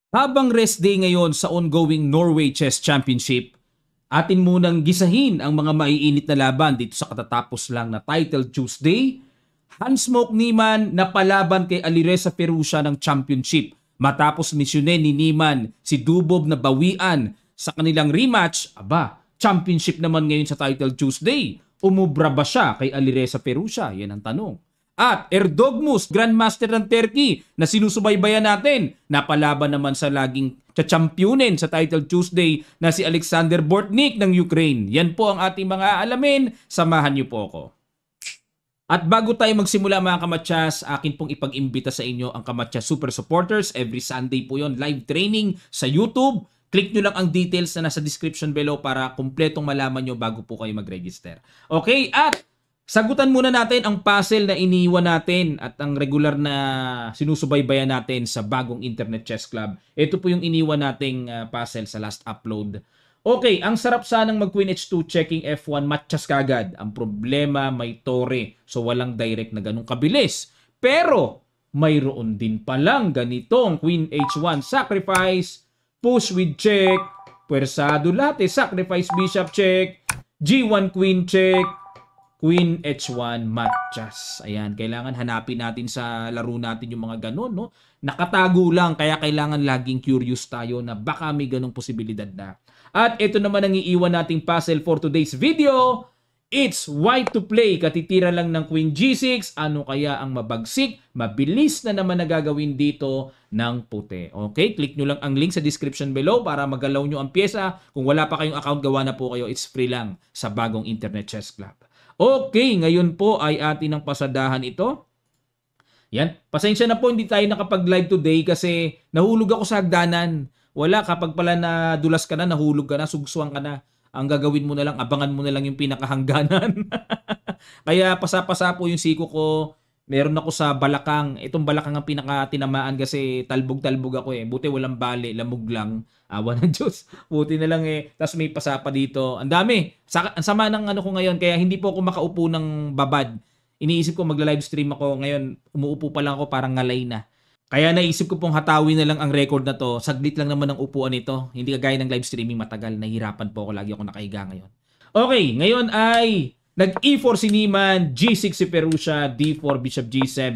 Habang rest day ngayon sa ongoing Norway Chess Championship, atin munang gisahin ang mga maiinit na laban dito sa katatapos lang na Title Tuesday. Hansmok Niemann napalaban kay Alireza Firouzja ng championship matapos misyonin ni Niemann si Dubov na bawian sa kanilang rematch. Aba, championship naman ngayon sa Title Tuesday. Umubra ba siya kay Alireza Firouzja? Yan ang tanong. At Erdogmus, Grandmaster ng Turkey na sinusubaybayan natin, napalaban naman sa laging championin sa Title Tuesday na si Alexander Bortnik ng Ukraine. Yan po ang ating mga aalamin. Samahan niyo po ako. At bago tayo magsimula mga kamatsas, akin pong ipag-imbita sa inyo ang Kamatsas Super Supporters. Every Sunday po yon, live training sa YouTube. Click nyo lang ang details na nasa description below para kumpletong malaman nyo bago po kayo mag-register. Okay, at sagutan muna natin ang puzzle na iniwan natin at ang regular na sinusubaybayan natin sa bagong Internet Chess Club. Ito po yung iniwan nating puzzle sa last upload. Okay, ang sarap sanang mag-Queen H2 checking F1 matchas kagad. Ang problema may tore, so walang direct na ganun kabilis. Pero mayroon din palang ganitong Queen H1 sacrifice, push with check, pwersado latte, sacrifice bishop check, G1 queen check, Queen H1 matchas. Ayan, kailangan hanapin natin sa laro natin yung mga ganun, no? Nakatago lang, kaya kailangan laging curious tayo na baka may ganung posibilidad na. At ito naman ang iiwan nating puzzle for today's video. It's white to play. Katitira lang ng Queen G6. Ano kaya ang mabagsik? Mabilis na naman nagagawin dito ng puti. Okay, click nyo lang ang link sa description below para magalaw nyo ang pyesa. Kung wala pa kayong account, gawa na po kayo. It's free lang sa bagong Internet Chess Club. Okay, ngayon po ay atin ang pasadahan ito. Yan, pasensya na po hindi tayo nakapag-live today kasi nahulog ako sa hagdanan. Wala, kapag pala nadulas ka na, nahulog ka na, sugsuan ka na. Ang gagawin mo na lang, abangan mo na lang yung pinakahangganan. Kaya pasa-pasa po yung siko ko. Meron ako sa balakang. Itong balakang ang pinaka-tinamaan kasi talbog-talbog ako eh. Buti walang bali, lamog lang. Awa ng Diyos. Buti na lang eh. Tapos may pasapa dito. Ang dami. Ang sama ng ano ko ngayon. Kaya hindi po ako makaupo ng babad. Iniisip ko magla-live stream ako. Ngayon, umuupo pa lang ako parang ngalay na. Kaya naisip ko pong hatawin na lang ang record na to. Saglit lang naman ang upuan nito. Hindi kagaya ng live streaming matagal. Nahihirapan po ako. Lagi ako nakahiga ngayon. Okay, ngayon ay nag-E4 si Niemann, G6 si Firouzja, D4, Bishop G7,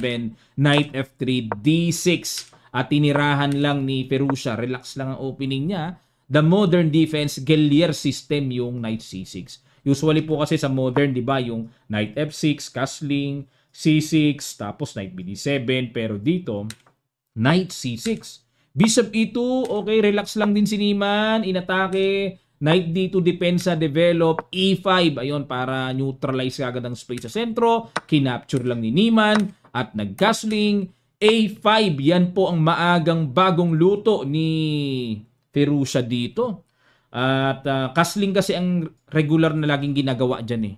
Knight F3, D6. At tinirahan lang ni Firouzja. Relax lang ang opening niya. The modern defense, Gellier system yung Knight C6. Usually po kasi sa modern, di ba, yung Knight F6, castling, C6, tapos Knight BD7. Pero dito, Knight C6. Bishop E2, okay, relax lang din si Niemann. Inatake. Knight D2, depensa, develop, E5, ayun, para neutralize agad ang space sa sentro. Kinapture lang ni Niemann at nag-castling. A5, yan po ang maagang bagong luto ni Firouzja dito. At castling kasi ang regular na laging ginagawa dyan eh.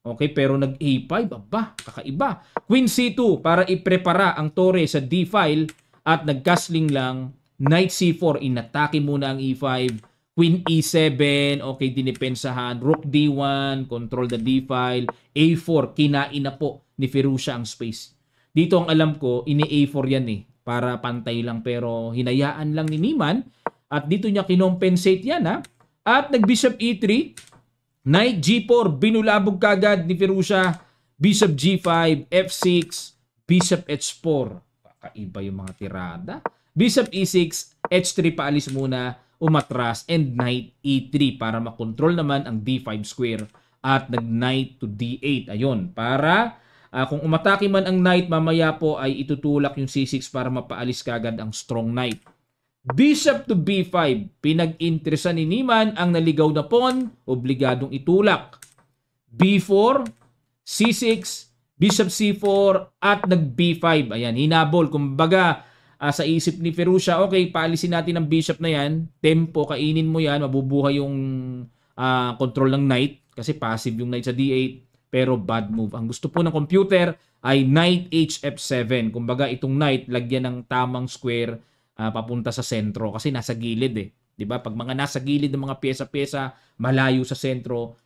Okay, pero nag-A5, aba, kakaiba. Queen C2 para iprepara ang tore sa D-file at nag-castling lang. Knight C4, inatake muna ang E5. Queen E7, okay, dinipensahan. Rook D1, control the D-file. A4, kinain na po ni Firouzja ang space. Dito ang alam ko, ini-A4 yan eh, para pantay lang. Pero hinayaan lang ni Niemann. At dito niya kinompensate yan ha. At nag-Bishop E3, Knight G4, binulabog kagad ni Firouzja. Bishop G5, F6, Bishop H4. Kakaiba yung mga tirada. Bishop E6, H3 paalis muna. Umatras, and Knight E3 para makontrol naman ang D5 square at nag-Knight to D8. Ayun, para kung umatake man ang Knight, mamaya po ay itutulak yung C6 para mapaalis kagad ang strong Knight. Bishop to B5, pinag-interesan ni Niemann ang naligaw na pawn, obligadong itulak. B4, C6, Bishop C4 at nag-B5. Ayan, hinabol, kumbaga sa isip ni Firouzja, okay, paalisin natin ang bishop na yan. Tempo, kainin mo yan. Mabubuhay yung control ng knight. Kasi passive yung knight sa D8. Pero bad move. Ang gusto po ng computer ay knight HF7. Kumbaga, itong knight, lagyan ng tamang square papunta sa sentro. Kasi nasa gilid eh. Diba? Pag mga nasa gilid ng mga pyesa-pyesa, malayo sa sentro,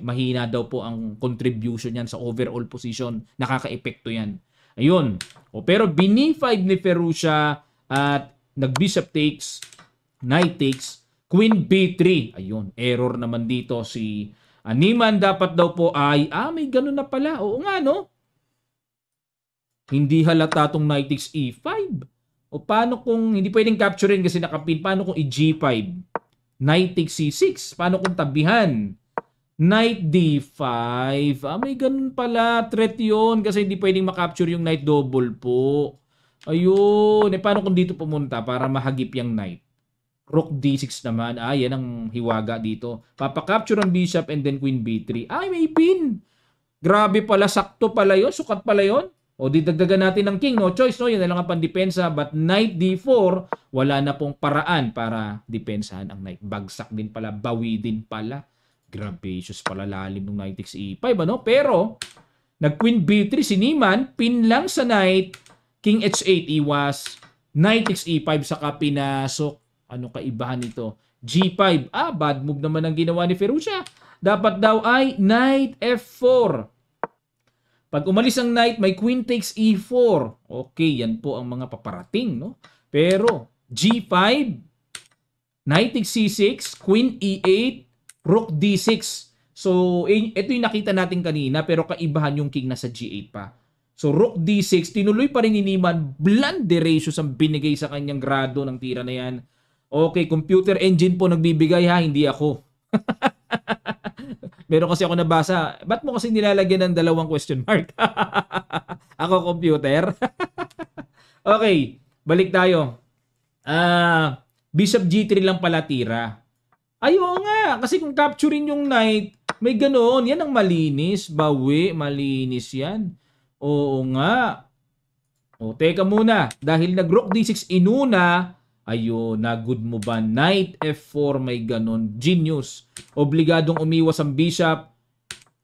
mahina daw po ang contribution yan sa overall position. Nakaka-epekto yan. Ayun. Pero bini-5 ni Firouzja at Nag-bishop takes, knight takes, queen b3. Ayun, error naman dito si Niemann. Dapat daw po ay, may ganun na pala. Oo nga, no? Hindi halata tong knight takes e5. O paano kung hindi pwedeng capturein kasi nakapin? Paano kung e-g5? Knight takes c6. Paano kung tabihan? Knight d5. May ganun pala. Threat yun kasi hindi pwedeng makapture yung knight double po. Ayun. Paano kung dito pumunta para mahagip yung knight? Rook d6 naman. Yan ang hiwaga dito. Papakapture ang bishop and then queen b3. May pin. Grabe pala. Sakto pala yun. Sukat pala yun. O didagdagan natin ng king. No choice, no? Yan na lang ang pandepensa. But knight d4, wala na pong paraan para depensahan ang knight. Bagsak din pala. Bawi din pala. Gracious pala lalim ng knight takes e5. Ano? Pero, nag-queen b3 si Niemann. Pin lang sa knight. King h8 iwas. Knight takes e5 saka pinasok. Ano kaibahan nito? G5. Bad move naman ang ginawa ni Firouzja. Dapat daw ay knight f4. Pag umalis ang knight, may queen takes e4. Okay, yan po ang mga paparating, no? Pero, g5, knight takes c6, queen e8, rook d6. So, ito yung nakita natin kanina, pero kaibahan yung king nasa g8 pa. So, rook d6, tinuloy pa rin ni Niemann. Blunderatious ang binigay sa kanyang grado ng tira na yan. Okay, computer engine po nagbibigay ha, hindi ako. Meron kasi ako nabasa, ba't mo kasi nilalagyan ng dalawang question mark? Ako computer. Okay, balik tayo. Bishop g3 lang pala tira. Oo nga, kasi kung capturing yung knight, may ganoon. Yan ang malinis. Bawi, malinis yan. Oo nga. Teka muna. Dahil nag-rook d6 inuna, ayun, na good mo ba? Knight f4, may ganon. Genius. Obligadong umiwas ang bishop.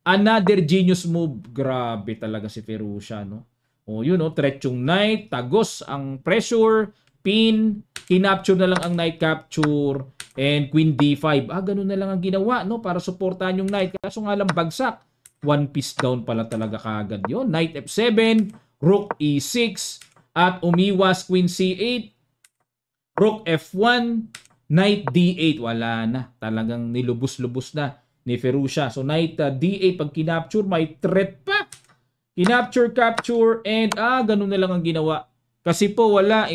Another genius move. Grabe talaga si Firouzja, no? Yun, no? Threat yung knight. Tagos ang pressure. Pin. Kinapture na lang ang knight capture. And queen d5. Ganun na lang ang ginawa, no? Para suportahan yung knight. Kaso nga lang bagsak. One piece down pala talaga kagad yun. Knight f7. Rook e6. At umiwas queen c8. Rook f1, knight d8, wala na. Talagang nilubos-lubos na ni Firouzja. So knight d8 pag kinapture, may threat pa. Kinapture, capture, and ganun na lang ang ginawa. Kasi po wala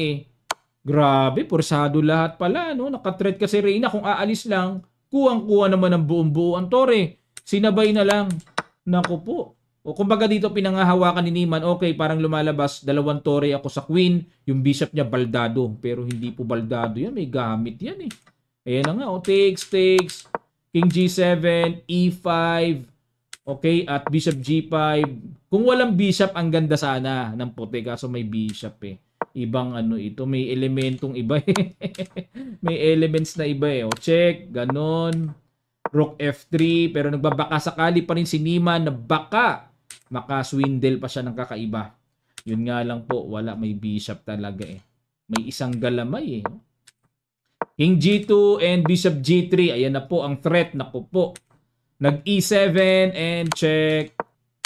Grabe, pursado lahat pala, no? Naka-threat kasi Reyna. Kung aalis lang, kuwang-kuha naman ang buong-buo ang tore. Sinabay na lang. Naku po. Kumbaga dito pinangahawakan ni Niemann, okay, parang lumalabas, dalawang tore ako sa queen, yung bishop niya baldado. Pero hindi po baldado yan, may gamit yan Ayan na nga, takes, king g7, e5, okay, at bishop g5. Kung walang bishop, ang ganda sana ng puti, kaso may bishop Ibang ito, may elementong iba May elements na iba check, ganon. Rook f3, pero nagbabaka sakali pa rin si Niemann na baka maka-swindle pa siya ng kakaiba. Yun nga lang po, wala, may bishop talaga May isang galamay King g2 and bishop g3. Ayan na po ang threat. Naku po. Nag e7 and check.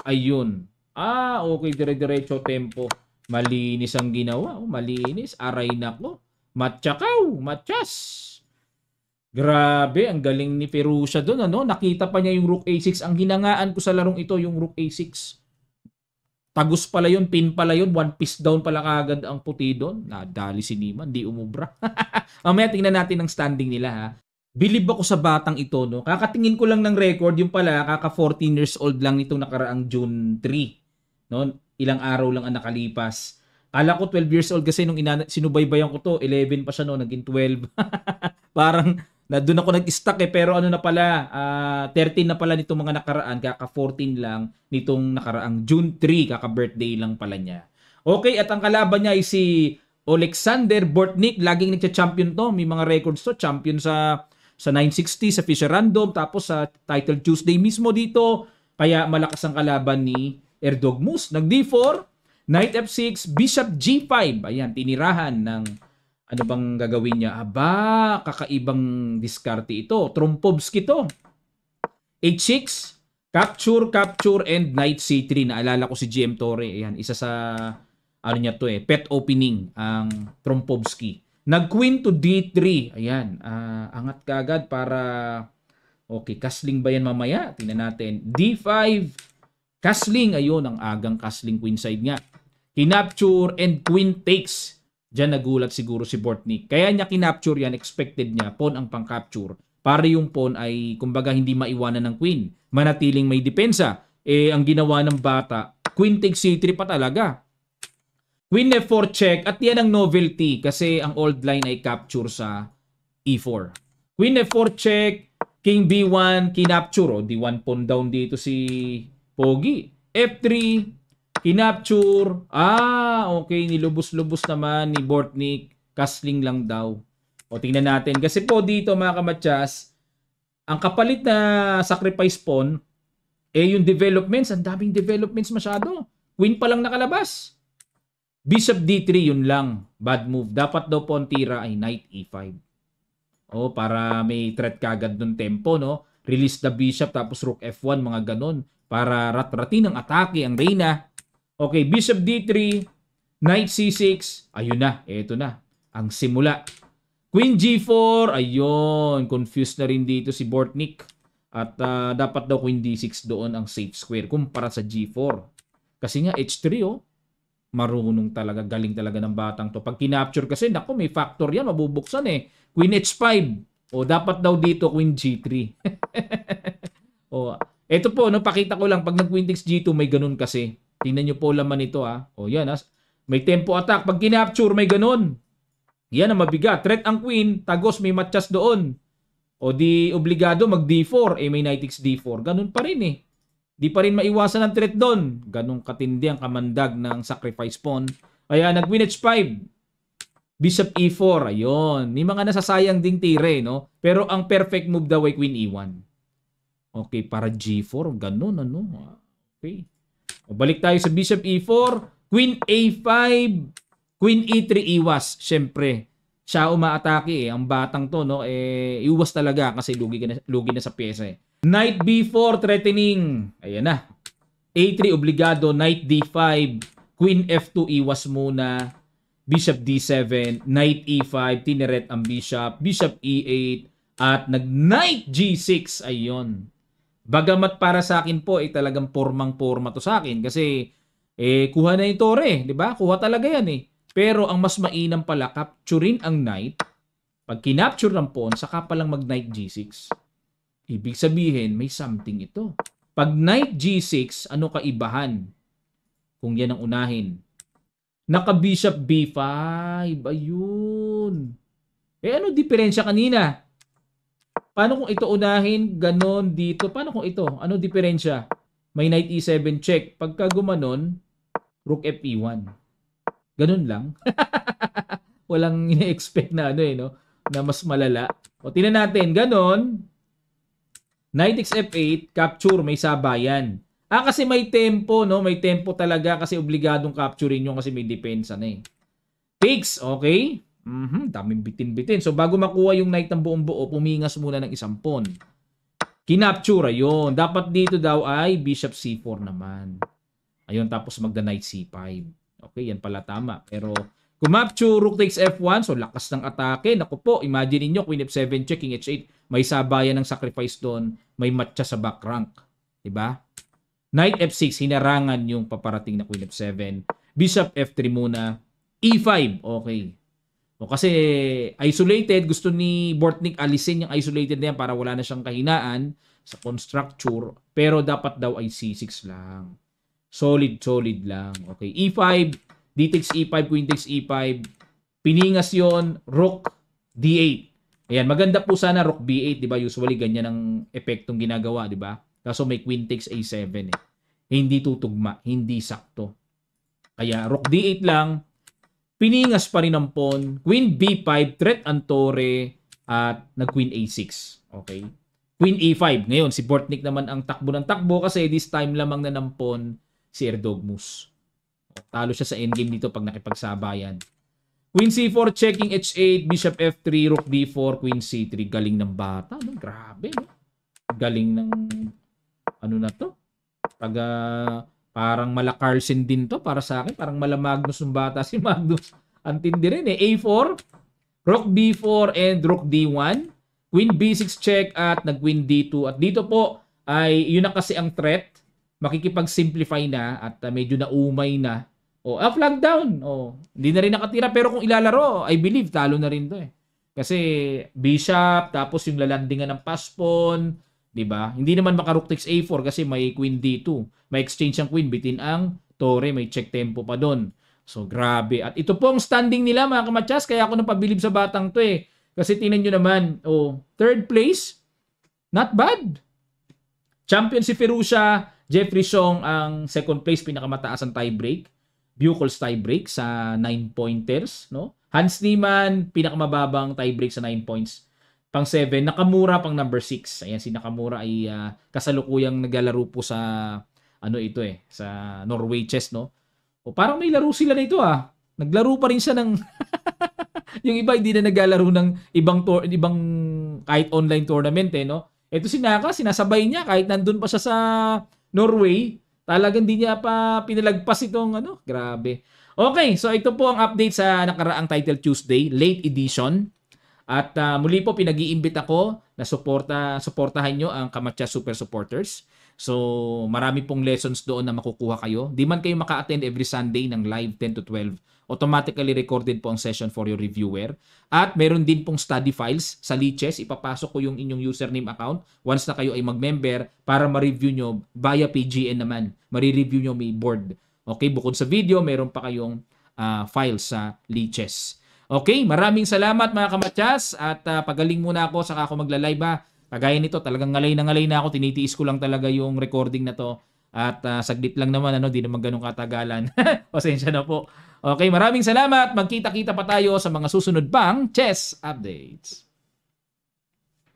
Ayun. Okay, dire-diretso tempo. Malinis ang ginawa. Malinis. Aray nako. Matchakaw. Matchas. Grabe, ang galing ni Firouzja doon, Nakita pa niya yung rook a6. Ang hinangaan ko sa larong ito, yung rook a6. Tagus pala yun, pin pala yun, one piece down pala kagad ang puti doon. Nadali si Niemann, di umubra. Mamaya tingnan natin ang standing nila, ha. Bilib ako sa batang ito, no. Kakatingin ko lang ng record, yung pala, kaka 14 years old lang nitong nakaraang June 3. No? Ilang araw lang ang nakalipas. Kala ko 12 years old kasi nung sinubaybayan ko to, 11 pa siya no, naging 12. Parang doon ako nag-stuck pero ano na pala, 13 na pala nitong mga nakaraan, kaka 14 lang nitong nakaraang June 3, kaka birthday lang pala niya. Okay, at ang kalaban niya ay si Alexander Bortnik, laging nagcha-champion to, may mga records to, champion sa 960, sa Fischer Random, tapos sa Title Tuesday mismo dito, kaya malakas ang kalaban ni Erdoğmuş. Nag D4, Knight F6, Bishop G5, ayan, tinirahan ng ano bang gagawin niya? Kakaibang diskarte ito. Trompovsky to. H6, capture, and Knight C3. Naalala ko si GM Torre. Ayan, isa sa, ano niya to pet opening, ang Trompovsky. Nag-queen to D3. Ayan, angat kaagad para okay, castling ba yan mamaya? Tingnan natin. D5, castling. Ayun, ang agang castling queenside nga. Kinapture and queen takes. Diyan nagulat siguro si Bortnik. Kaya niya kinapture yan, expected niya, pawn ang pang-capture. Para yung pawn ay, kumbaga, hindi maiwanan ng queen. Manatiling may depensa. Ang ginawa ng bata, queen takes C3 pa talaga. Queen F4 check, at yan ang novelty kasi ang old line ay capture sa E4. Queen F4 check, King B1, kinapture. D1 pawn down dito si Pogi. F3, kinapture. Okay. Nilubos-lubos naman ni Bortnik. Castling lang daw. O, tingnan natin. Kasi po dito, mga kamatyas, ang kapalit na sacrifice pawn, yung developments, ang daming developments masyado. Queen pa lang nakalabas. Bishop D3, yun lang. Bad move. Dapat daw pawn tira ay Knight E5. Para may threat kagad ng tempo, no? Release the bishop, tapos Rook F1, mga ganon. Para rat-ratin ng atake ang reyna. Okay, Bishop D3, Knight C6. Ayun na, eto na. Ang simula. Queen G4, ayun. Confused na rin dito si Bortnik. At dapat daw Queen D6 doon ang safe square kumpara sa G4. Kasi nga H3, marunong talaga, galing talaga ng batang to. Pag kinapture kasi, naku, may factor yan, mabubuksan eh. Queen H5. Dapat daw dito Queen G3. Ito po, pakita ko lang, pag nag-Queen takes G2, may ganun kasi. Tingnan nyo po laman ito, yan, may tempo attack. Pag kinapture, may ganun. Yan ang mabigat. Threat ang queen, tagos, may matchas doon. Di obligado mag D4, may Knight takes D4. Ganun pa rin eh. Di pa rin maiwasan ang threat doon. Ganong katindi ang kamandag ng sacrifice pawn. Kaya nag-Queen H5. Bishop E4. Ayun. May mga nasasayang ding tire, no? Pero ang perfect move daw ay Queen E1. Okay, para G4. Ganon, Okay. Balik tayo sa Bishop E4. Queen A5. Queen E3 iwas. Siyempre, siya umaatake eh. Ang batang to, no? Iwas talaga kasi lugi na sa pyesa eh. Knight B4 threatening. Ayan na. A3 obligado. Knight D5. Queen F2 iwas muna. Bishop D7. Knight E5. Tineret ang bishop. Bishop E8. At nag-Knight G6. Ayun. Bagamat para sa akin po ay talagang pormang-porma to sa akin. Kasi kuha na yung tore. Diba? Kuha talaga yan eh. Pero ang mas mainam pala, capturein ang knight. Pag kinapture ng pawn, saka palang mag-Knight G6. Ibig sabihin, may something ito. Pag Knight G6, ano kaibahan? Kung yan ang unahin. Naka-Bishop B5. Ayun. Ano diferensya kanina? Paano kung ito unahin, ganon dito? Paano kung ito? Ano diferensya? May Knight E7 check. Pagka gumanon, Rook F1. Ganun lang. Walang ine-expect na no? Na mas malala. Tingnan natin, ganon. Knight F8, capture, may sabayan. Kasi may tempo, no? May tempo talaga kasi obligadong capturein nyo kasi may depensa na eh. Takes, okay? Daming bitin-bitin. So, bago makuha yung knight ng buong buo, pumingas muna ng isang pawn. Kinapture, ayun. Dapat dito daw ay Bishop C4 naman. Ayun, tapos magda-Knight C5. Okay, yan pala tama. Pero, kumapture, Rook takes F1. So, lakas ng atake. Naku po, imagine niyo Queen F7 check, King H8. May sabayan ng sacrifice doon. May matcha sa back rank. Diba? Knight F6, hinarangan yung paparating na Queen F7. Bishop F3 muna. E5, okay. Kasi isolated, gusto ni Bortnik alisin yung isolated na yan para wala na siyang kahinaan sa pawn structure. Pero dapat daw ay C6 lang. Solid lang. Okay, E5, D takes E5, Queen takes E5. Piningas yon, Rook D8. Ayan, maganda po sana Rook B8, di ba? Usually ganyan ang epektong ginagawa, di ba? Kaso may Queen takes A7 eh. Hindi tutugma, hindi sakto. Kaya Rook D8 lang. Piningas pa rin ang pawn. Queen B5, threat ang tore, at nag-Queen A6. Okay? Queen E5. Ngayon, si Bortnik naman ang takbo ng takbo kasi this time lamang na ng pawn si Erdogmus. Talo siya sa endgame dito pag nakipagsabayan. Queen C4, checking H8, Bishop F3, Rook D4, Queen C3. Galing ng bata. No? Grabe. No? Galing ng ano na to? Parang mala Carlsen din to para sa akin. Parang mala Magnus ng bata si Magnus. Antindi rin eh. A4. Rook B4 and Rook D1. Queen B6 check at nag-Queen D2. At dito po ay yun na kasi ang threat. Makikipag-simplify na at medyo naumay na. Flag down. Hindi na rin nakatira. Pero kung ilalaro, I believe talo na rin to eh. Kasi bishop, tapos yung lalandingan ng paspon, 'di ba? Hindi naman maka-rook takes A4 kasi may Queen D2. May exchange ang queen, bitin ang tore, may check tempo pa doon. So grabe. At ito po ang standing nila mga kamatsas, kaya ako napabilib sa batang 'to eh. Kasi tingnan niyo naman, third place, not bad. Champion si Ferrucia, Jeffrey Song ang second place, pinakamataas ang tiebreak. Buchholz tiebreak sa 9 pointers, no? Hans Niemann, pinakamababang tiebreak sa 9 points. Pang 7, Nakamura pang number 6. Ayan, si Nakamura ay kasalukuyang naglalaro po sa sa Norway Chess, no? Parang may laro sila nito Naglaro pa rin siya ng yung iba hindi na naglalaro ng ibang kahit online tournament no. Ito si Naka, sinasabay niya kahit nandun pa siya sa Norway, talagang hindi niya pa pinalagpas itong grabe. Okay, so ito po ang update sa nakaraang Title Tuesday, late edition. At muli po pinag-iimbit ako na suportahan nyo ang Kamatcha Super Supporters. So marami pong lessons doon na makukuha kayo. Di man kayo maka-attend every Sunday ng live 10 to 12. Automatically recorded po ang session for your reviewer. At meron din pong study files sa Lichess. Ipapasok ko yung inyong username account once na kayo ay mag-member para ma-review nyo via PGN naman. Mari-review nyo may board. Okay, bukod sa video, meron pa kayong files sa Lichess. Okay, maraming salamat mga kamatsas at pagaling muna ako saka ako magla-live Kagaya nito, talagang ngalay na ako, tinitiis ko lang talaga yung recording na to at saglit lang naman di naman ganun katagalan. Pasensya na po. Okay, maraming salamat. Magkita-kita pa tayo sa mga susunod pang chess updates.